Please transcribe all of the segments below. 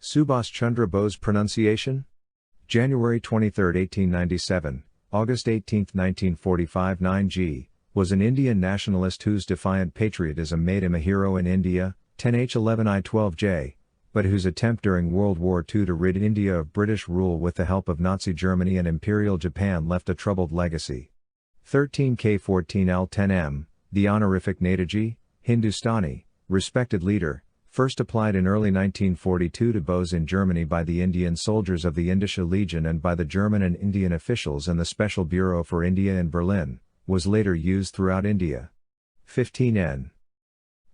Subhas Chandra Bose pronunciation? January 23, 1897, August 18, 1945 9G, was an Indian nationalist whose defiant patriotism made him a hero in India, 10H11I12J, but whose attempt during World War II to rid India of British rule with the help of Nazi Germany and Imperial Japan left a troubled legacy. 13K14L10M, the honorific Netaji, Hindustani, respected leader, first applied in early 1942 to Bose in Germany by the Indian soldiers of the Indische Legion and by the German and Indian officials in the Special Bureau for India in Berlin, was later used throughout India. 15N.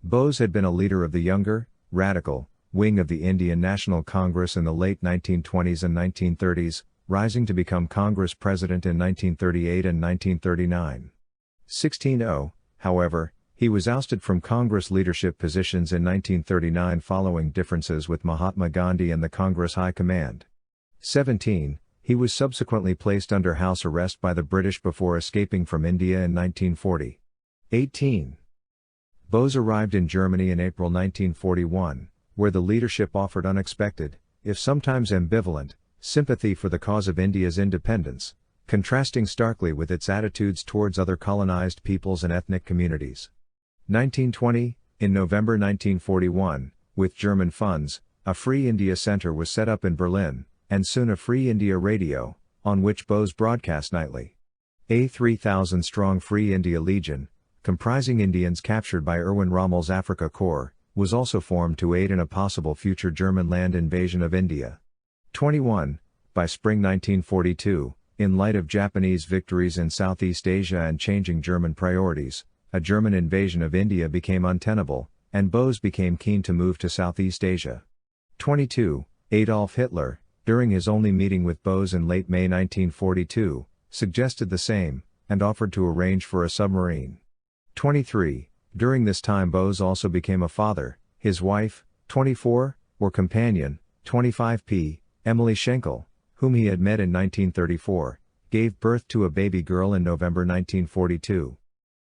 Bose had been a leader of the younger, radical, wing of the Indian National Congress in the late 1920s and 1930s, rising to become Congress President in 1938 and 1939. 16O, however, he was ousted from Congress leadership positions in 1939 following differences with Mahatma Gandhi and the Congress High Command. 17, he was subsequently placed under house arrest by the British before escaping from India in 1940. 18. Bose arrived in Germany in April 1941, where the leadership offered unexpected, if sometimes ambivalent, sympathy for the cause of India's independence, contrasting starkly with its attitudes towards other colonized peoples and ethnic communities. 1920, in November 1941, with German funds, a Free India Center was set up in Berlin, and soon a Free India Radio, on which Bose broadcast nightly. A 3,000-strong Free India Legion, comprising Indians captured by Erwin Rommel's Afrika Korps, was also formed to aid in a possible future German land invasion of India. 21, by spring 1942, in light of Japanese victories in Southeast Asia and changing German priorities, a German invasion of India became untenable, and Bose became keen to move to Southeast Asia. 22, Adolf Hitler, during his only meeting with Bose in late May 1942, suggested the same, and offered to arrange for a submarine. 23, during this time Bose also became a father, his wife, 24, or companion, 25p, Emily Schenkel, whom he had met in 1934, gave birth to a baby girl in November 1942.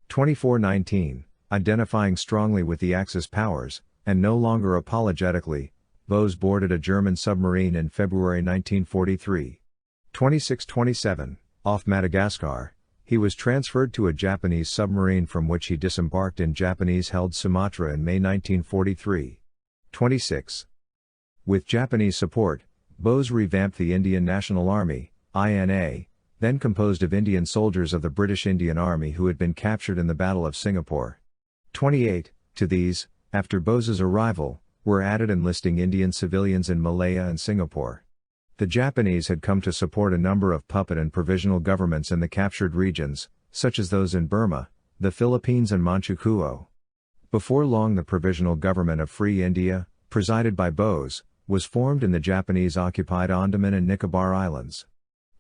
24-19, identifying strongly with the Axis powers, and no longer apologetically, Bose boarded a German submarine in February 1943. 26-27, off Madagascar, he was transferred to a Japanese submarine from which he disembarked in Japanese-held Sumatra in May 1943. 26. With Japanese support, Bose revamped the Indian National Army, INA, then composed of Indian soldiers of the British Indian Army who had been captured in the Battle of Singapore. 28, to these, after Bose's arrival, were added enlisting Indian civilians in Malaya and Singapore. The Japanese had come to support a number of puppet and provisional governments in the captured regions, such as those in Burma, the Philippines and Manchukuo. Before long the Provisional Government of Free India, presided by Bose, was formed in the Japanese-occupied Andaman and Nicobar Islands.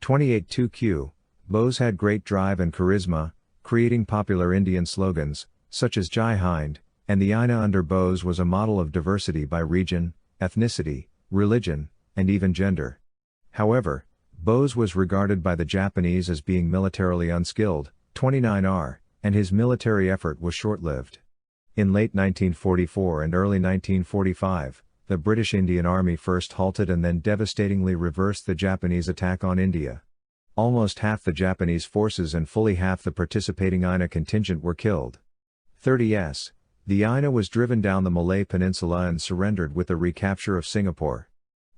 28-2Q, Bose had great drive and charisma, creating popular Indian slogans, such as Jai Hind, and the INA under Bose was a model of diversity by region, ethnicity, religion, and even gender. However, Bose was regarded by the Japanese as being militarily unskilled, 29R, and his military effort was short-lived. In late 1944 and early 1945, the British Indian Army first halted and then devastatingly reversed the Japanese attack on India. Almost half the Japanese forces and fully half the participating INA contingent were killed. 30s, the INA was driven down the Malay Peninsula and surrendered with the recapture of Singapore.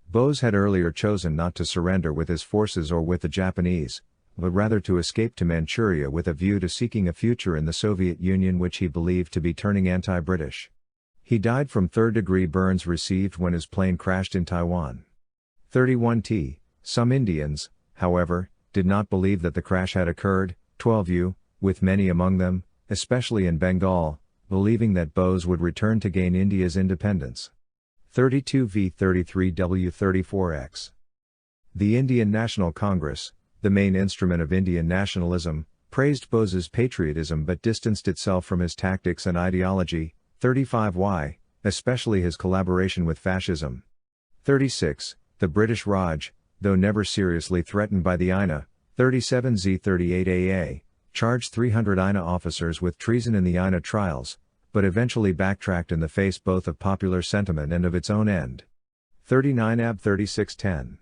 Bose had earlier chosen not to surrender with his forces or with the Japanese, but rather to escape to Manchuria with a view to seeking a future in the Soviet Union which he believed to be turning anti-British. He died from third-degree burns received when his plane crashed in Taiwan. 31T, some Indians, however, did not believe that the crash had occurred, 12U, with many among them, especially in Bengal, believing that Bose would return to gain India's independence. 32V33W34X. The Indian National Congress, the main instrument of Indian nationalism, praised Bose's patriotism but distanced itself from his tactics and ideology, 35Y, especially his collaboration with fascism. 36, the British Raj, though never seriously threatened by the INA, 37Z38AA, charged 300 INA officers with treason in the INA trials, but eventually backtracked in the face both of popular sentiment and of its own end. 39 Ab 3610.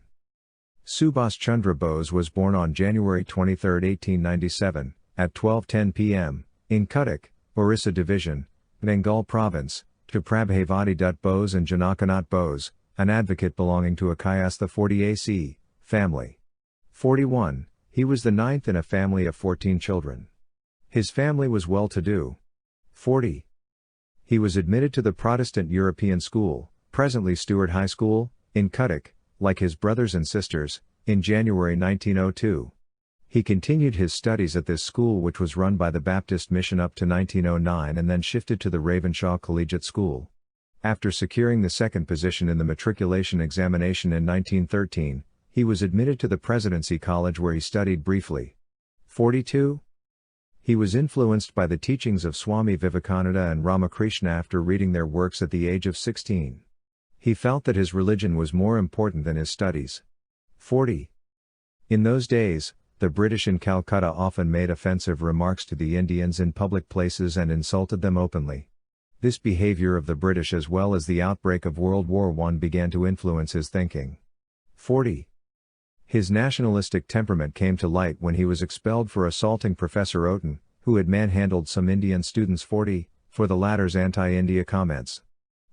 Subhas Chandra Bose was born on January 23, 1897, at 12:10 p.m., in Cuttack, Orissa Division, Bengal Province, to Prabhavati Dutt Bose and Janakanath Bose, an advocate belonging to a Kayastha 40 AC family. 41. He was the ninth in a family of 14 children. His family was well-to-do. 40. He was admitted to the Protestant European School, presently Stewart High School, in Cuttack, like his brothers and sisters, in January 1902. He continued his studies at this school, which was run by the Baptist Mission up to 1909, and then shifted to the Ravenshaw Collegiate School. After securing the second position in the matriculation examination in 1913, he was admitted to the Presidency College, where he studied briefly. 42. He was influenced by the teachings of Swami Vivekananda and Ramakrishna after reading their works at the age of 16. He felt that his religion was more important than his studies. 40. In those days, the British in Calcutta often made offensive remarks to the Indians in public places and insulted them openly. This behavior of the British, as well as the outbreak of World War I, began to influence his thinking. 40. His nationalistic temperament came to light when he was expelled for assaulting Professor Oaten, who had manhandled some Indian students. 40, for the latter's anti-India comments.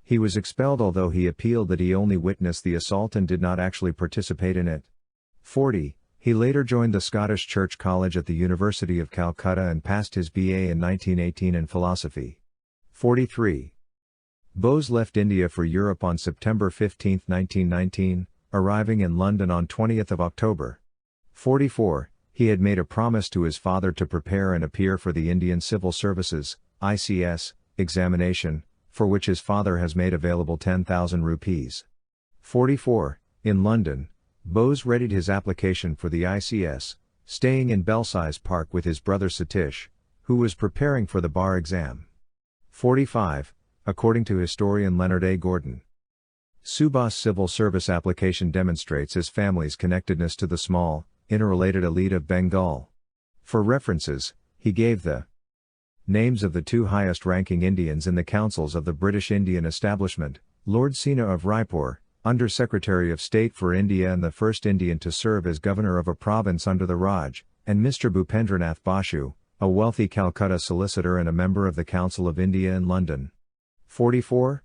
He was expelled, although he appealed that he only witnessed the assault and did not actually participate in it. 40. He later joined the Scottish Church College at the University of Calcutta and passed his BA in 1918 in philosophy. 43. Bose left India for Europe on September 15, 1919, arriving in London on 20th of October. 44. He had made a promise to his father to prepare and appear for the Indian Civil Services (ICS) examination, for which his father has made available 10,000 rupees. 44. In London, Bose readied his application for the ICS, staying in Belsize Park with his brother Satish, who was preparing for the bar exam. 45. According to historian Leonard A. Gordon, Subhas' civil service application demonstrates his family's connectedness to the small, interrelated elite of Bengal. For references, he gave the names of the two highest-ranking Indians in the councils of the British Indian establishment: Lord Sena of Raipur, Under-Secretary of State for India and the first Indian to serve as governor of a province under the Raj, and Mr. Bhupendranath Basu, a wealthy Calcutta solicitor and a member of the Council of India in London. 44.